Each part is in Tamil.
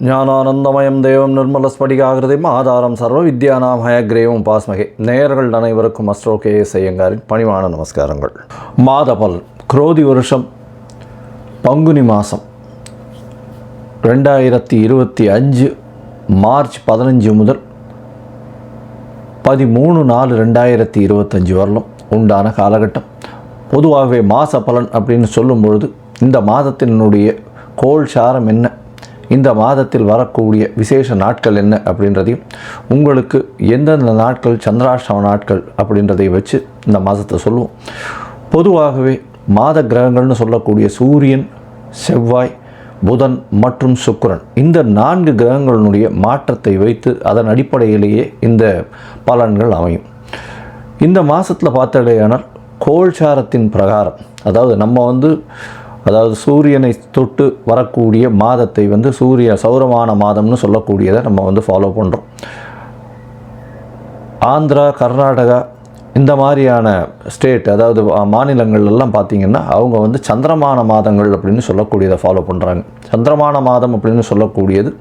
ஞானானந்தமயம் தேவம் நிர்மலஸ்படிகாகிருதிம் ஆதாரம் சர்வ வித்யானாம் ஹயக்ரேவம் பாஸ்மகே. நேயர்கள் அனைவருக்கும் அஸ்ட்ரோ KS ஐயங்காரின் பணிவான நமஸ்காரங்கள். மாதபல் குரோதி வருஷம் பங்குனி மாதம் 2025 மார்ச் 15 முதல் 13/4/2025 வரலும் உண்டான காலகட்டம். பொதுவாகவே மாத பலன் அப்படின்னு சொல்லும் பொழுது இந்த மாதத்தினுடைய கோள் சாரம் என்ன, இந்த மாதத்தில் வரக்கூடிய விசேஷ நாட்கள் என்ன அப்படின்றதையும், உங்களுக்கு எந்தெந்த நாட்கள் சந்திராஷ்டம நாட்கள் அப்படின்றதை வச்சு இந்த மாதத்தை சொல்லுவோம். பொதுவாகவே மாத கிரகங்கள்னு சொல்லக்கூடிய சூரியன், செவ்வாய், புதன் மற்றும் சுக்கிரன், இந்த 4 கிரகங்களுடைய மாற்றத்தை வைத்து அதன் அடிப்படையிலேயே இந்த பலன்கள் அமையும். இந்த மாதத்தில் பார்த்தடையானால் கோள்சாரத்தின் பிரகாரம், அதாவது சூரியனை தொட்டு வரக்கூடிய மாதத்தை சௌரமான மாதம்னு சொல்லக்கூடியதை நம்ம ஃபாலோ பண்ணுறோம். ஆந்திரா, கர்நாடகா இந்த மாதிரியான ஸ்டேட், அதாவது மாநிலங்கள்லாம் பார்த்திங்கன்னா அவங்க சந்திரமான மாதங்கள் அப்படின்னு சொல்லக்கூடியதை ஃபாலோ பண்ணுறாங்க. சந்திரமான மாதம் அப்படின்னு சொல்லக்கூடியது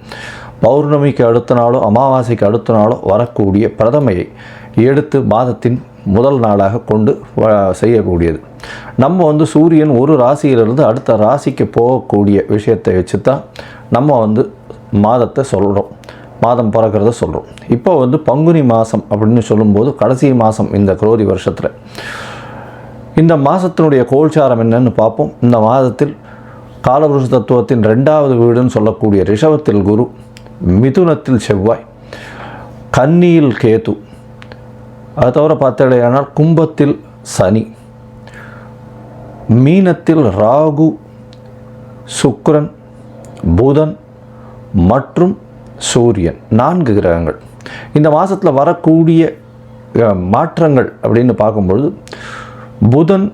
பௌர்ணமிக்கு அடுத்த நாளோ அமாவாசைக்கு அடுத்த நாளோ வரக்கூடிய பிரதமையை எடுத்து மாதத்தின் முதல் நாளாக கொண்டு செய்யக்கூடியது. நம்ம சூரியன் ஒரு ராசியிலிருந்து அடுத்த ராசிக்கு போகக்கூடிய விஷயத்தை வச்சு தான் நம்ம மாதத்தை சொல்கிறோம், மாதம் பிறக்கிறத சொல்கிறோம். இப்போ பங்குனி மாதம் அப்படின்னு சொல்லும்போது கடைசி மாதம் இந்த குரோதி வருஷத்தில். இந்த மாதத்தினுடைய கோள்சாரம் என்னன்னு பார்ப்போம். இந்த மாதத்தில் காலபுருஷ தத்துவத்தின் 2வது வீடுன்னு சொல்லக்கூடிய ரிஷபத்தில் குரு, மிதுனத்தில் செவ்வாய், கன்னியில் கேது, அது தவிர பார்த்தடையானால் கும்பத்தில் சனி, மீனத்தில் ராகு, சுக்கிரன், புதன் மற்றும் சூரியன், 4 கிரகங்கள். இந்த மாதத்தில் வரக்கூடிய மாற்றங்கள் அப்படின்னு பார்க்கும்பொழுது, புதன்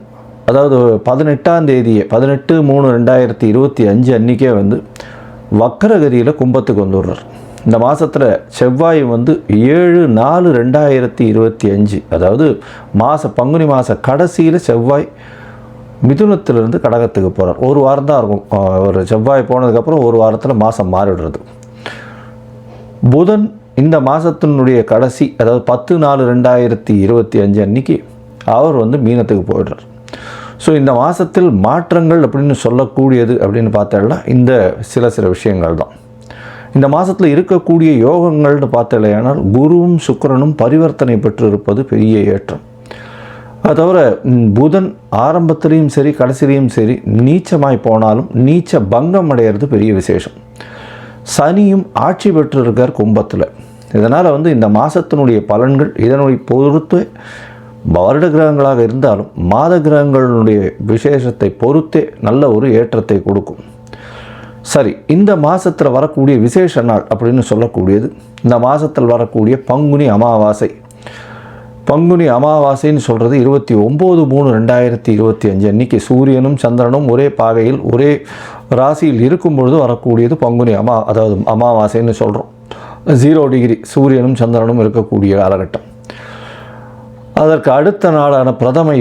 அதாவது 18ஆம் தேதியே 18/3/2025 அன்றைக்கே வக்கரகதியில் கும்பத்துக்கு வந்துடுறார். இந்த மாதத்தில் செவ்வாய் 7/4/2025, அதாவது பங்குனி மாத கடைசியில் செவ்வாய் மிதுனத்திலிருந்து கடகத்துக்கு போகிறார். ஒரு வாரம் தான் இருக்கும். ஒரு செவ்வாய் போனதுக்கப்புறம் ஒரு வாரத்தில் மாதம் மாறிடுறது. புதன் இந்த மாதத்தினுடைய கடைசி, அதாவது 10/4/2025 அன்றைக்கி அவர் மீனத்துக்கு போயிடுறார். ஸோ இந்த மாதத்தில் மாற்றங்கள் அப்படின்னு சொல்லக்கூடியது அப்படின்னு பார்த்தோம்னா இந்த சில விஷயங்கள் தான். இந்த மாதத்தில் இருக்கக்கூடிய யோகங்கள்னு பார்த்தலையானால் குருவும் சுக்கிரனும் பரிவர்த்தனை பெற்று இருப்பது பெரிய ஏற்றம். அது தவிர புதன் ஆரம்பத்திலையும் சரி கடைசிலையும் சரி நீச்சமாய் போனாலும் நீச்ச பங்கம் அடைகிறது பெரிய விசேஷம். சனியும் ஆட்சி பெற்றிருக்கார் கும்பத்தில். இதனால் இந்த மாதத்தினுடைய பலன்கள் இதனுடைய பொறுத்து வருட கிரகங்களாக இருந்தாலும் மாத கிரகங்களுடைய விசேஷத்தை பொறுத்தே நல்ல ஒரு ஏற்றத்தை கொடுக்கும். சரி, இந்த மாதத்தில் வரக்கூடிய விசேஷ நாள் அப்படின்னு சொல்லக்கூடியது இந்த மாதத்தில் வரக்கூடிய பங்குனி அமாவாசை. பங்குனி அமாவாசைன்னு சொல்கிறது 29/3/2025 அன்றைக்கி சூரியனும் சந்திரனும் ஒரே பாகையில் ஒரே ராசியில் இருக்கும் பொழுது வரக்கூடியது பங்குனி அதாவது அமாவாசைன்னு சொல்கிறோம். 0 டிகிரி சூரியனும் சந்திரனும் இருக்கக்கூடிய காலகட்டம். அதற்கு அடுத்த நாளான பிரதமை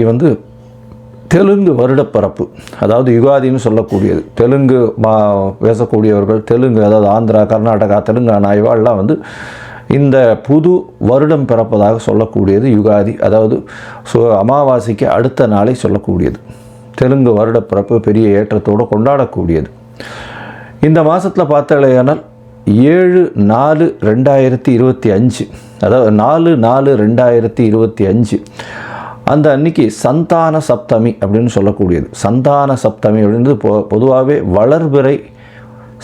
தெலுங்கு வருடப்பிறப்பு, அதாவது யுகாதின்னு சொல்லக்கூடியது. தெலுங்கு பேசக்கூடியவர்கள், தெலுங்கு அதாவது ஆந்திரா, கர்நாடகா, தெலுங்கானா இவாள்லாம் இந்த புது வருடம் பிறப்பதாக சொல்லக்கூடியது யுகாதி, அதாவது அமாவாசைக்கு அடுத்த நாளை சொல்லக்கூடியது. தெலுங்கு வருடப்பிறப்பு பெரிய ஏற்றத்தோடு கொண்டாடக்கூடியது. இந்த மாதத்தில் பார்த்தாலேயானால் 7/4/2025, அதாவது 4/4/2025 அந்த அன்னைக்கு சந்தான சப்தமி அப்படின்னு சொல்லக்கூடியது. சந்தான சப்தமி அப்படின்றது பொதுவாகவே வளர்பிறை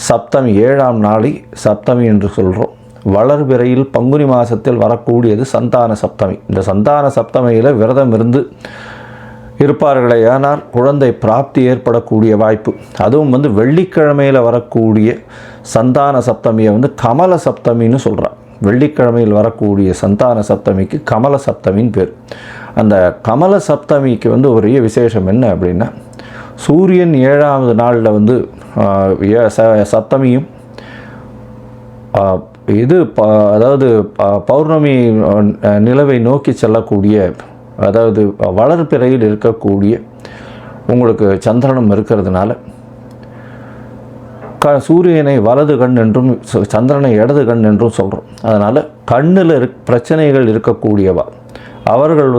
சப்தமி, 7ஆம் நாளை சப்தமி என்று சொல்கிறோம். வளர்பிறையில் பங்குனி மாதத்தில் வரக்கூடியது சந்தான சப்தமி. இந்த சந்தான சப்தமியில் விரதம் இருந்து இருப்பார்களே ஆனால் குழந்தை பிராப்தி ஏற்படக்கூடிய வாய்ப்பு. அதுவும் வெள்ளிக்கிழமையில் வரக்கூடிய சந்தான சப்தமியை கமல சப்தமின்னு சொல்கிறார். வெள்ளிக்கிழமையில் வரக்கூடிய சந்தான சப்தமிக்கு கமல சப்தமின்னு பேர். அந்த கமல சப்தமிக்கு ஒரே விசேஷம் என்ன அப்படின்னா, சூரியன் 7ஆவது நாளில் சப்தமியும் அதாவது பௌர்ணமி நிலவை நோக்கி செல்லக்கூடிய, அதாவது வளர்பிறையில் இருக்கக்கூடிய உங்களுக்கு சந்திரனும் இருக்கிறதுனால சூரியனை வலது கண் என்றும் சந்திரனை இடது கண் என்றும் சொல்கிறோம். அதனால் கண்ணில் பிரச்சனைகள் இருக்கக்கூடியவா அவர்கள்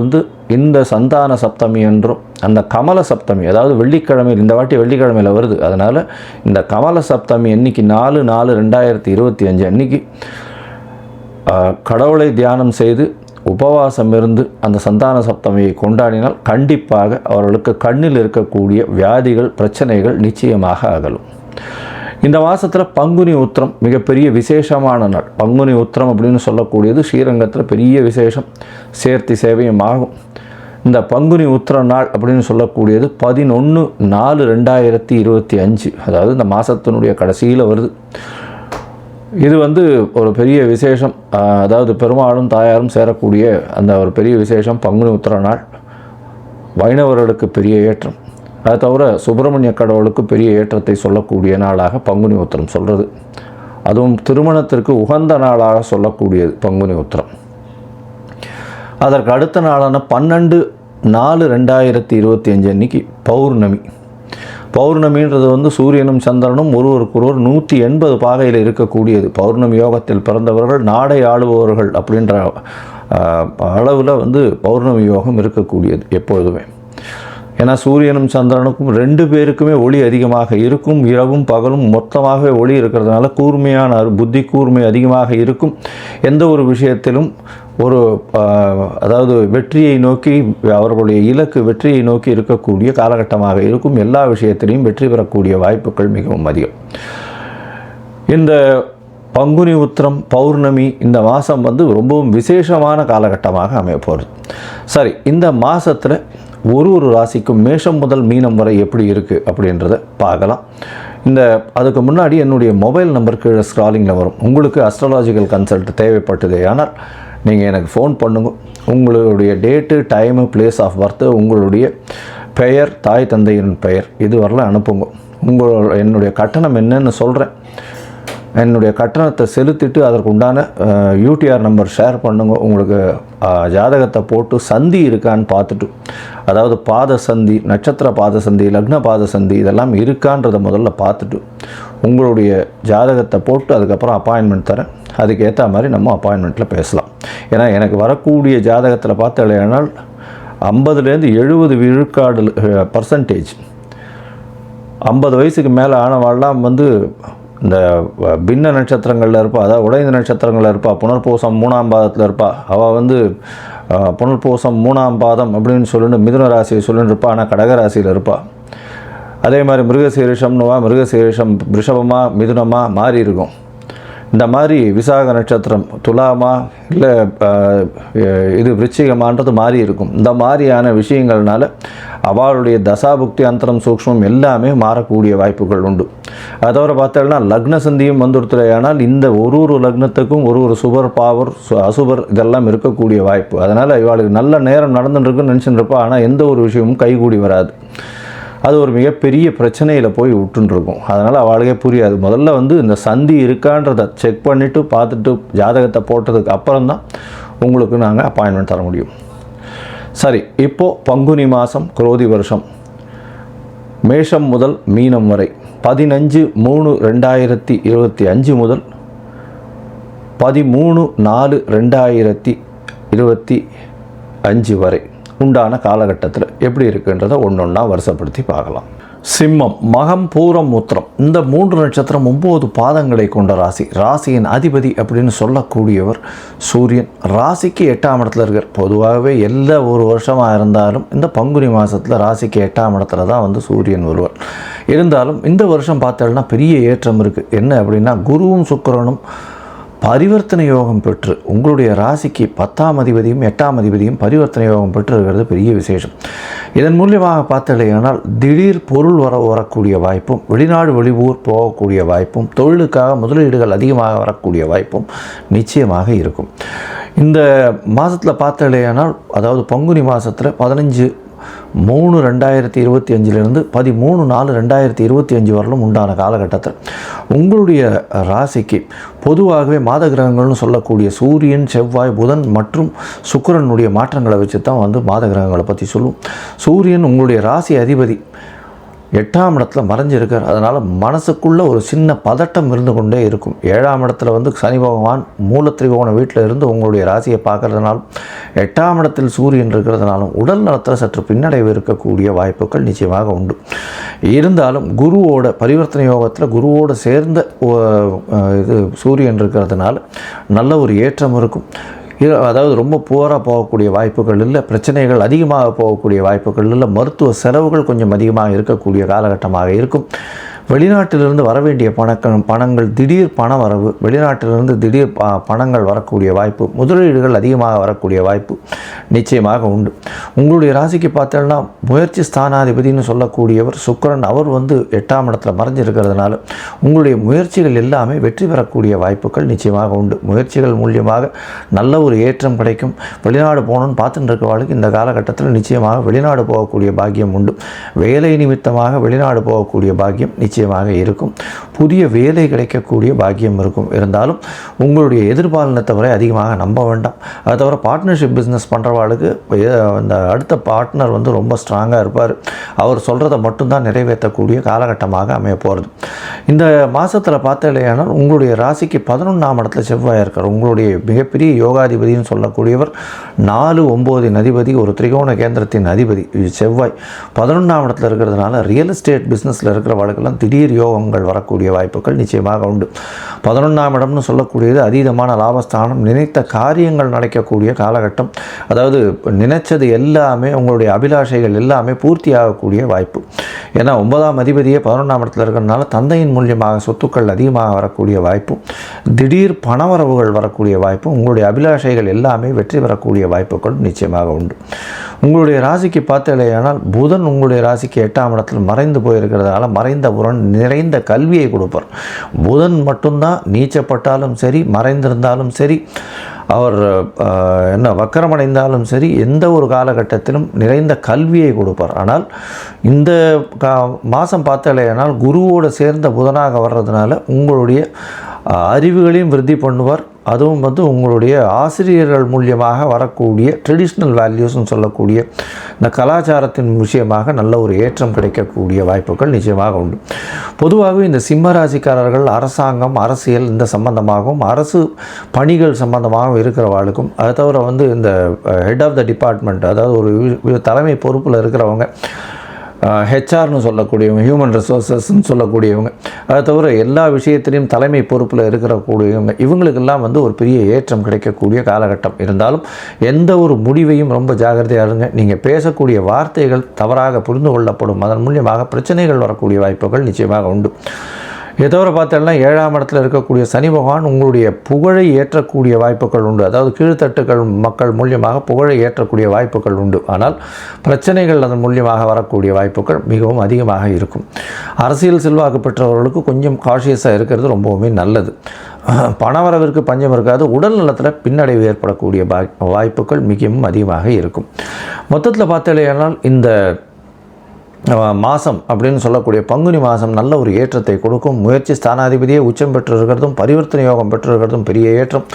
இந்த சந்தான சப்தமி என்றும் அந்த கமல சப்தமி, அதாவது வெள்ளிக்கிழமையில், இந்த வாட்டி வெள்ளிக்கிழமையில் வருது, அதனால் இந்த கமல சப்தமி அன்னைக்கு 4/4/2025 அன்னைக்கு கடவுளை தியானம் செய்து உபவாசம் இருந்து அந்த சந்தான சப்தமியை கொண்டாடினால் கண்டிப்பாக அவர்களுக்கு கண்ணில் இருக்கக்கூடிய வியாதிகள் பிரச்சனைகள் நிச்சயமாக அகலும். இந்த மாதத்தில் பங்குனி உத்திரம் மிகப்பெரிய விசேஷமான நாள். பங்குனி உத்திரம் அப்படின்னு சொல்லக்கூடியது ஸ்ரீரங்கத்தில் பெரிய விசேஷம், சேர்த்தி சேவையும் ஆகும். இந்த பங்குனி உத்திர நாள் அப்படின்னு சொல்லக்கூடியது 11/4/2025, அதாவது இந்த மாதத்தினுடைய கடைசியில் வருது. இது ஒரு பெரிய விசேஷம், அதாவது பெருமாளும் தாயாரும் சேரக்கூடிய அந்த ஒரு பெரிய விசேஷம் பங்குனி உத்திர நாள். வைணவர்களுக்கு பெரிய ஏற்றம், அது தவிர சுப்பிரமணிய கடவுளுக்கு பெரிய ஏற்றத்தை சொல்லக்கூடிய நாளாக பங்குனி உத்திரம் சொல்கிறது. அதுவும் திருமணத்திற்கு உகந்த நாளாக சொல்லக்கூடியது பங்குனி உத்திரம். அதற்கு அடுத்த நாளான 12/4/2025 அன்னைக்கு பௌர்ணமி. பௌர்ணமின்றது சூரியனும் சந்திரனும் ஒருவருக்கொருவர் 180 பாகையில் இருக்கக்கூடியது. பௌர்ணமி யோகத்தில் பிறந்தவர்கள் நாடை ஆளுபவர்கள் அப்படின்ற அளவில் பௌர்ணமி யோகம் இருக்கக்கூடியது எப்பொழுதுமே. ஏன்னா சூரியனும் சந்திரனுக்கும் 2 பேருக்குமே ஒளி அதிகமாக இருக்கும். இரவும் பகலும் மொத்தமாகவே ஒளி இருக்கிறதுனால கூர்மையான புத்தி கூர்மை அதிகமாக இருக்கும். எந்த ஒரு விஷயத்திலும் அதாவது வெற்றியை நோக்கி, அவர்களுடைய இலக்கு வெற்றியை நோக்கி இருக்கக்கூடிய காலகட்டமாக இருக்கும். எல்லா விஷயத்திலையும் வெற்றி பெறக்கூடிய வாய்ப்புகள் மிகவும் அதிகம். இந்த பங்குனி உத்திரம் பௌர்ணமி இந்த மாதம் ரொம்பவும் விசேஷமான காலகட்டமாக அமைய போகிறது. சரி, இந்த மாதத்தில் ஒரு ராசிக்கும் மேஷம் முதல் மீனம் வரை எப்படி இருக்குது அப்படின்றத பார்க்கலாம். அதுக்கு முன்னாடி என்னுடைய மொபைல் நம்பர் கீழே ஸ்க்ராலிங்கில் வரும். உங்களுக்கு அஸ்ட்ராலாஜிக்கல் கன்சல்ட் தேவைப்பட்டது ஆனால் நீங்கள் எனக்கு ஃபோன் பண்ணுங்க. உங்களுடைய date, time, place of birth, உங்களுடைய பெயர், தாய் தந்தையின் பெயர் இது வரலாம் அனுப்புங்க. என்னுடைய கட்டணம் என்னன்னு சொல்கிறேன். என்னுடைய கட்டணத்தை செலுத்திட்டு அதற்கு உண்டான யூடிஆர் நம்பர் ஷேர் பண்ணுங்க. உங்களுக்கு ஜாதகத்தை போட்டு சந்தி இருக்கான்னு பார்த்துட்டு, அதாவது பாத சந்தி, நட்சத்திர பாத சந்தி, லக்ன பாத சந்தி இதெல்லாம் இருக்கான்றதை முதல்ல பார்த்துட்டு உங்களுடைய ஜாதகத்தை போட்டு அதுக்கப்புறம் அப்பாயின்மெண்ட் தரேன். அதுக்கேற்ற மாதிரி நம்ம அப்பாயின்மெண்ட்டில் பேசலாம். ஏன்னா எனக்கு வரக்கூடிய ஜாதகத்தில் பார்த்தாலேனால் 50-70 விழுக்காடு % 50 வயசுக்கு மேலே ஆனவாள்லாம் இந்த பின்ன நட்சத்திரங்களில் இருப்பா, அதாவது உடைந்த நட்சத்திரங்களில் இருப்பா, புனர்பூசம் 3ஆம் பாதத்தில் இருப்பா. அவள் புனர்பூசம் 3ஆம் பாதம் அப்படின்னு சொல்லிட்டு மிதுன ராசியை சொல்லிட்டு இருப்பா, ஆனால் கடகராசியில் இருப்பாள். அதே மாதிரி மிருகசீரிஷம்னுவா, மிருகசீரிஷம் ரிஷபமாக மிதுனமாக மாறி இருக்கும். இந்த மாதிரி விசாக நட்சத்திரம் துலாமா இல்லை விருச்சிகமான்றது மாறி இருக்கும். இந்த மாதிரியான விஷயங்கள்னால அவளுடைய தசாபுக்தி அந்தரம் சூக்ஷ்மம் எல்லாமே மாறக்கூடிய வாய்ப்புகள் உண்டு. அதை தவிர பார்த்தோம்னா லக்ன சந்தியும் வந்துடுத்துலையானால் இந்த ஒரு லக்னத்துக்கும் ஒரு சுபர் பாவர் அசுபர் இதெல்லாம் இருக்கக்கூடிய வாய்ப்பு. அதனால் இவளுக்கு நல்ல நேரம் நடந்துட்டுருக்குன்னு நினச்சிட்டு இருப்பா, ஆனால் எந்த ஒரு விஷயமும் கைகூடி வராது. அது ஒரு மிகப்பெரிய பிரச்சனையில் போய் விட்டுருக்கும். அதனால் அவளுக்கே புரியாது. முதல்ல இந்த சந்தி இருக்கான்றதை செக் பண்ணிவிட்டு பார்த்துட்டு ஜாதகத்தை போட்டதுக்கு அப்புறம்தான் உங்களுக்கு நாங்கள் அப்பாயின்மெண்ட் தர முடியும். சரி, இப்போது பங்குனி மாதம் குரோதி வருஷம் மேஷம் முதல் மீனம் வரை 15/3/2025 முதல் 13/4/2025 வரை உண்டான காலகட்டத்தில் எப்படி இருக்குன்றதை ஒன்றொன்னா வருஷப்படுத்தி பார்க்கலாம். சிம்மம், மகம், பூரம், உத்திரம் இந்த 3 நட்சத்திரம் 9 பாதங்களை கொண்ட ராசி. ராசியின் அதிபதி அப்படின்னு சொல்லக்கூடியவர் சூரியன். ராசிக்கு 8ஆம் இடத்துல இருக்கார். பொதுவாகவே எல்லா ஒரு வருஷமாக இருந்தாலும் இந்த பங்குனி மாதத்தில் ராசிக்கு 8ஆம் இடத்துல தான் சூரியன் வருவார். இருந்தாலும் இந்த வருஷம் பார்த்தோம்னா பெரிய ஏற்றம் இருக்குது. என்ன அப்படின்னா குருவும் சுக்கிரனும் பரிவர்த்தனை யோகம் பெற்று உங்களுடைய ராசிக்கு 10ஆம் அதிபதியும் 8ஆம் அதிபதியும் பரிவர்த்தனை யோகம் பெற்று இருக்கிறது பெரிய விசேஷம். இதன் மூலியமாக பார்த்தலையானால் திடீர் பொருள் வரக்கூடிய வாய்ப்பும், வெளிநாடு வெளியூர் போகக்கூடிய வாய்ப்பும், தொழிலுக்காக முதலீடுகள் அதிகமாக வரக்கூடிய வாய்ப்பும் நிச்சயமாக இருக்கும். இந்த மாதத்தில் பார்த்தலையானால், அதாவது பங்குனி மாதத்தில் 15/3/2025 13/4/2025 வரலும் உண்டான காலகட்டத்தில் உங்களுடைய ராசிக்கு பொதுவாகவே மாத கிரகங்கள்னு சொல்லக்கூடிய சூரியன், செவ்வாய், புதன் மற்றும் சுக்கிரனுடைய மாற்றங்களை வச்சு தான் மாத கிரகங்களை பற்றி சொல்லும். சூரியன் உங்களுடைய ராசி அதிபதி. 8ஆம் இடத்துல மறைஞ்சிருக்கார். அதனால் மனசுக்குள்ளே ஒரு சின்ன பதட்டம் இருந்து கொண்டே இருக்கும். 7ஆம் இடத்துல வந்து சனி பகவான் மூலத்திரிகோண வீட்டில் இருந்து உங்களுடைய ராசியை பார்க்கறதுனாலும் 8ஆம் இடத்தில் சூரியன் இருக்கிறதுனாலும் உடல் நலத்தில் சற்று பின்னடைவு இருக்கக்கூடிய வாய்ப்புகள் நிச்சயமாக உண்டு. இருந்தாலும் குருவோட பரிவர்த்தனை யோகத்தில் குருவோடு சேர்ந்த இது சூரியன் இருக்கிறதுனால நல்ல ஒரு ஏற்றம் இருக்கும். அதாவது ரொம்ப புவராக போகக்கூடிய வாய்ப்புகள் இல்லை, பிரச்சனைகள் அதிகமாக போகக்கூடிய வாய்ப்புகள் இல்லை, மருத்துவ செலவுகள் கொஞ்சம் அதிகமாக இருக்கக்கூடிய காலகட்டமாக இருக்கும். வெளிநாட்டிலிருந்து வர வேண்டிய பணங்கள் திடீர் பண வரவு, வெளிநாட்டிலிருந்து திடீர் பணங்கள் வரக்கூடிய வாய்ப்பு, முதலீடுகள் அதிகமாக வரக்கூடிய வாய்ப்பு நிச்சயமாக உண்டு. உங்களுடைய ராசிக்கு பார்த்தோம்னா முயற்சி ஸ்தானாதிபதினு சொல்லக்கூடியவர் சுக்கிரன், அவர் வந்து 8ஆம் இடத்துல மறைஞ்சிருக்கிறதுனால உங்களுடைய முயற்சிகள் எல்லாமே வெற்றி பெறக்கூடிய வாய்ப்புகள் நிச்சயமாக உண்டு. முயற்சிகள் மூலியமாக நல்ல ஒரு ஏற்றம் கிடைக்கும். வெளிநாடு போகணுன்னு பார்த்துட்டு இருக்கிறவர்களுக்கு இந்த காலகட்டத்தில் நிச்சயமாக வெளிநாடு போகக்கூடிய பாக்கியம் உண்டு. வேலை நிமித்தமாக வெளிநாடு போகக்கூடிய பாக்கியம் நிச்சயமாக இருக்கும். புதிய வேலை கிடைக்கக்கூடிய பாக்கியம் இருக்கும். இருந்தாலும் உங்களுடைய எதிர்பாலினத்தை வரை அதிகமாக நம்ப வேண்டாம். அதை தவிர பார்ட்னர்ஷிப் பிஸ்னஸ் பண்ணுறவாளுக்கு இந்த அடுத்த பார்ட்னர் வந்து ரொம்ப ஸ்ட்ராங்காக இருப்பார். அவர் சொல்கிறத மட்டும்தான் நிறைவேற்றக்கூடிய காலகட்டமாக அமைய போகிறது. இந்த மாதத்தில் பார்த்தலையானால் உங்களுடைய ராசிக்கு 11ஆம் இடத்துல செவ்வாய் இருக்கார். உங்களுடைய மிகப்பெரிய யோகாதிபதினு சொல்லக்கூடியவர் 4-9 அதிபதி, ஒரு திரிகோண கேந்திரத்தின் அதிபதி செவ்வாய் 11ஆம் இடத்துல இருக்கிறதுனால ரியல் எஸ்டேட் பிஸ்னஸில் இருக்கிற வாழ்க்கெல்லாம் திடீர் யோகங்கள் வரக்கூடிய வாய்ப்புகள் நிச்சயமாக உண்டு. 11ஆம் இடம்னு சொல்லக்கூடியது அதீதமான லாபஸ்தானம், நினைத்த காரியங்கள் நடக்கக்கூடிய காலகட்டம். அதாவது நினைச்சது எல்லாமே உங்களுடைய அபிலாஷைகள் எல்லாமே பூர்த்தி ஆகக்கூடிய வாய்ப்பு. ஏன்னா 9ஆம் அதிபதியே 11ஆம் இடத்துல இருக்கிறதுனால தந்தையின் மூலியமாக சொத்துக்கள் அதிகமாக வரக்கூடிய வாய்ப்பும், திடீர் பணவரவுகள் வரக்கூடிய வாய்ப்பும், உங்களுடைய அபிலாஷைகள் எல்லாமே வெற்றி பெறக்கூடிய வாய்ப்புகள் நிச்சயமாக உண்டு. உங்களுடைய ராசிக்கு பார்த்தலையானால் புதன் உங்களுடைய ராசிக்கு 8ஆம் இடத்தில் மறைந்து போயிருக்கிறதுனால மறைந்த புதன் நிறைந்த கல்வியை கொடுப்பார். புதன் மட்டும்தான் நீச்சப்பட்டாலும் சரி, மறைந்திருந்தாலும் சரி, அவர் வக்கரமடைந்தாலும் சரி, எந்த ஒரு காலகட்டத்திலும் நிறைந்த கல்வியை கொடுப்பார். ஆனால் இந்த மாதம் பார்த்தாலேயானால் குருவோடு சேர்ந்த புதனாக வர்றதுனால உங்களுடைய அறிவுகளையும் விருத்தி பண்ணுவார். அதுவும் வந்து உங்களுடைய ஆசிரியர்கள் மூலியமாக வரக்கூடிய ட்ரெடிஷ்னல் வேல்யூஸ்னு சொல்லக்கூடிய இந்த கலாச்சாரத்தின் விஷயமாக நல்ல ஒரு ஏற்றம் கிடைக்கக்கூடிய வாய்ப்புகள் நிச்சயமாக உண்டு. பொதுவாகவே இந்த சிம்ம ராசிக்காரர்கள் அரசாங்கம், அரசியல் இந்த சம்பந்தமாகவும் அரசு பணிகள் சம்பந்தமாகவும் இருக்கிறவாளுக்கும், அதை தவிர வந்து இந்த ஹெட் ஆஃப் த டிபார்ட்மெண்ட், அதாவது ஒரு தலைமை பொறுப்பில் இருக்கிறவங்க, ஹெச்ஆர்னு சொல்லக்கூடியவங்க, ஹியூமன் ரிசோர்ஸஸ்ன்னு சொல்லக்கூடியவங்க, அதை தவிர எல்லா விஷயத்திலையும் தலைமை பொறுப்பில் இருக்கிறக்கூடியவங்க, இவங்களுக்கெல்லாம் வந்து ஒரு பெரிய ஏற்றம் கிடைக்கக்கூடிய காலகட்டம். இருந்தாலும் எந்த ஒரு முடிவையும் ரொம்ப ஜாகிரதையாக இருங்க. நீங்கள் பேசக்கூடிய வார்த்தைகள் தவறாக புரிந்து கொள்ளப்படும், அதன் மூலியமாக பிரச்சனைகள் வரக்கூடிய வாய்ப்புகள் நிச்சயமாக உண்டு. இதை தவிர பார்த்தோம்னா 7ஆம் இடத்துல இருக்கக்கூடிய சனி பகவான் உங்களுடைய புகழை ஏற்றக்கூடிய வாய்ப்புகள் உண்டு. அதாவது கீழ்த்தட்டுகள் மக்கள் மூலியமாக புகழை ஏற்றக்கூடிய வாய்ப்புகள் உண்டு. ஆனால் பிரச்சனைகள் அதன் மூலியமாக வரக்கூடிய வாய்ப்புகள் மிகவும் அதிகமாக இருக்கும். அரசியல் செல்வாக்கு பெற்றவர்களுக்கு கொஞ்சம் காஷியஸாக இருக்கிறது ரொம்பவுமே நல்லது. பணவரவிற்கு பஞ்சம் இருக்காது. உடல் நலத்தில் பின்னடைவு ஏற்படக்கூடிய வாய்ப்புகள் மிகவும் அதிகமாக இருக்கும். மொத்தத்தில் பார்த்தலையானால் இந்த மாதம் அப்படின்னு சொல்லக்கூடிய பங்குனி மாதம் நல்ல ஒரு ஏற்றத்தை கொடுக்கும். முயற்சி ஸ்தானாதிபதியே உச்சம் பெற்றிருக்கிறதும் பரிவர்த்தனை யோகம் பெற்றிருக்கிறதும் பெரிய ஏற்றம்.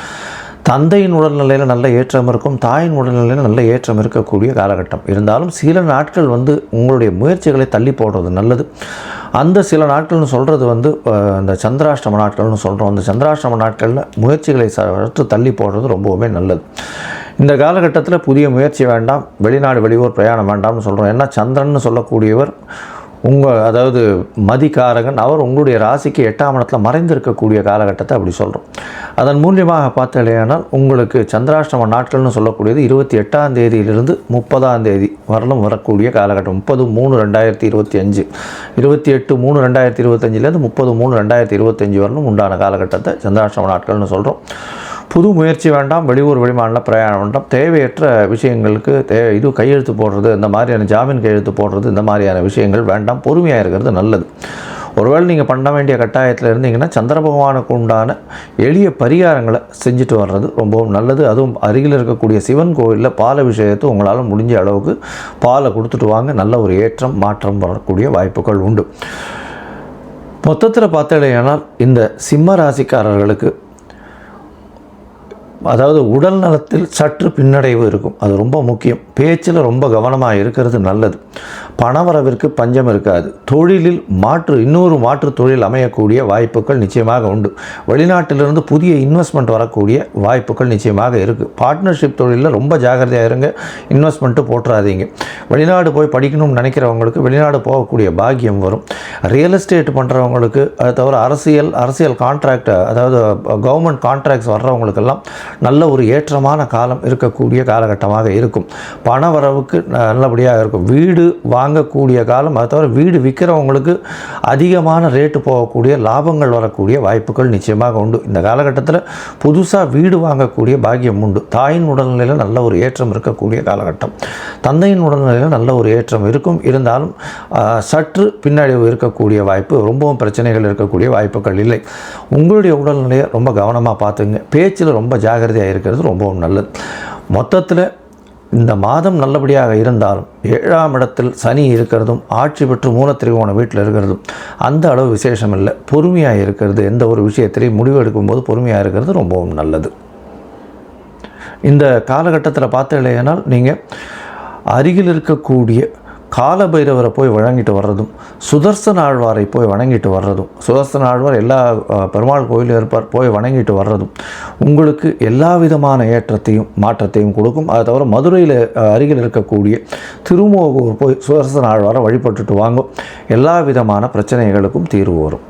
தந்தையின் உடல்நிலையில் நல்ல ஏற்றம் இருக்கும், தாயின் உடல்நிலையில் நல்ல ஏற்றம் இருக்கக்கூடிய காலகட்டம். இருந்தாலும் சில நாட்கள் வந்து உங்களுடைய முயற்சிகளை தள்ளி போடுறது நல்லது. அந்த சில நாட்கள்னு சொல்கிறது வந்து இந்த சந்திராஷ்டம நாட்கள்னு சொல்கிறோம். அந்த சந்திராஷ்டம நாட்களில் முயற்சிகளை சற்று தள்ளி போடுறது ரொம்பவுமே நல்லது. இந்த காலகட்டத்தில் புதிய முயற்சி வேண்டாம், வெளிநாடு வெளியூர் பிரயாணம் வேண்டாம்னு சொல்கிறோம். ஏன்னா சந்திரன்னு சொல்லக்கூடியவர் அதாவது மதிகாரகன், அவர் உங்களுடைய ராசிக்கு 8ஆம் இடத்துல மறைந்திருக்கக்கூடிய காலகட்டத்தை அப்படி சொல்கிறோம். அதன் மூலியமாக பார்த்தலையானால் உங்களுக்கு சந்திராஷ்டம நாட்கள்னு சொல்லக்கூடியது 28ஆம் தேதியிலிருந்து 30ஆம் தேதி வரலும் வரக்கூடிய காலகட்டம். 30/3/2025, 28/3/2025 30/3/2025 வரலும் உண்டான காலகட்டத்தை சந்திராஷ்டம நாட்கள்னு சொல்கிறோம். புது முயற்சி வேண்டாம், வெளியூர் வெளிமாநில பிரயாணம் வேண்டாம், தேவையற்ற விஷயங்களுக்கு இது கையெழுத்து போடுறது, இந்த மாதிரியான ஜாமீன் கையெழுத்து போடுறது, இந்த மாதிரியான விஷயங்கள் வேண்டாம். பொறுமையாக இருக்கிறது நல்லது. ஒருவேளை நீங்கள் பண்ண வேண்டிய கட்டாயத்தில் இருந்தீங்கன்னா சந்திர பகவானுக்கு உண்டான எளிய பரிகாரங்களை செஞ்சுட்டு வர்றது ரொம்பவும் நல்லது. அதுவும் அருகில் இருக்கக்கூடிய சிவன் கோவிலில் பால விஷயத்தை உங்களால் முடிஞ்ச அளவுக்கு பாலை கொடுத்துட்டு வாங்க. நல்ல ஒரு ஏற்றம் மாற்றம் வரக்கூடிய வாய்ப்புகள் உண்டு. மொத்தத்தில் பார்த்தீங்கன்னா இந்த சிம்ம ராசிக்காரர்களுக்கு அதாவது உடல் நலத்தில் சற்று பின்னடைவு இருக்கும். அது ரொம்ப முக்கியம். பேச்சில் ரொம்ப கவனமாக இருக்கிறது நல்லது. பணவரவிற்கு பஞ்சம் இருக்காது. தொழிலில் இன்னொரு மாற்று தொழில் அமையக்கூடிய வாய்ப்புகள் நிச்சயமாக உண்டு. வெளிநாட்டிலிருந்து புதிய இன்வெஸ்ட்மெண்ட் வரக்கூடிய வாய்ப்புகள் நிச்சயமாக இருக்குது. பார்ட்னர்ஷிப் தொழிலில் ரொம்ப ஜாகிரதையாக இருங்க. இன்வெஸ்ட்மெண்ட்டு போட்டுறாதீங்க. வெளிநாடு போய் படிக்கணும்னு நினைக்கிறவங்களுக்கு வெளிநாடு போகக்கூடிய பாக்கியம் வரும். ரியல் எஸ்டேட் பண்ணுறவங்களுக்கு, அது தவிர அரசியல் கான்ட்ராக்ட், அதாவது கவர்மெண்ட் கான்ட்ராக்ட்ஸ் வர்றவங்களுக்கெல்லாம் நல்ல ஒரு ஏற்றமான காலம் இருக்கக்கூடிய காலகட்டமாக இருக்கும். பண வரவுக்கு நல்லபடியாக இருக்கும். வீடு வாங்கக்கூடிய காலம், அது தவிர வீடு விற்கிறவங்களுக்கு அதிகமான ரேட்டு போகக்கூடிய லாபங்கள் வரக்கூடிய வாய்ப்புகள் நிச்சயமாக உண்டு. இந்த காலகட்டத்தில் புதுசாக வீடு வாங்கக்கூடிய பாக்கியம் உண்டு. தாயின் உடல்நிலையில் நல்ல ஒரு ஏற்றம் இருக்கக்கூடிய காலகட்டம். தந்தையின் உடல்நிலையில் நல்ல ஒரு ஏற்றம் இருக்கும். இருந்தாலும் சற்று பின்னடைவு இருக்கக்கூடிய வாய்ப்பு, ரொம்பவும் பிரச்சனைகள் இருக்கக்கூடிய வாய்ப்புகள் இல்லை. உங்களுடைய உடல்நிலையை ரொம்ப கவனமாக பார்த்துங்க. பேச்சில் ரொம்ப ஜாகிரதையாக இருக்கிறது ரொம்பவும் நல்லது. மொத்தத்தில் இந்த மாதம் நல்லபடியாக இருந்தாலும் 7ஆம் இடத்தில் சனி இருக்கிறதும், ஆட்சி பெற்று மூலத்திரிகோண வீட்டில் இருக்கிறதும் அந்த அளவு விசேஷம் இல்லை. பொறுமையாக இருக்கிறது, எந்த ஒரு விஷயத்திலையும் முடிவு எடுக்கும்போது பொறுமையாக இருக்கிறது ரொம்பவும் நல்லது. இந்த காலகட்டத்தில் பார்த்தீங்கன்னா நீங்கள் அருகில் இருக்கக்கூடிய காலபைரவரை போய் வணங்கிட்டு வர்றதும், சுதர்சன ஆழ்வாரை போய் வணங்கிட்டு வர்றதும், சுதர்சன ஆழ்வார் எல்லா பெருமாள் கோயிலும் இருப்பார், போய் வணங்கிட்டு வர்றதும் உங்களுக்கு எல்லா விதமான ஏற்றத்தையும் மாற்றத்தையும் கொடுக்கும். அதை தவிர மதுரையில் அருகில் இருக்கக்கூடிய திருமோகூர் போய் சுதர்சன ஆழ்வாரை வழிபட்டுட்டு வாங்கும். எல்லா விதமான பிரச்சனைகளுக்கும் தீர்வு வரும்.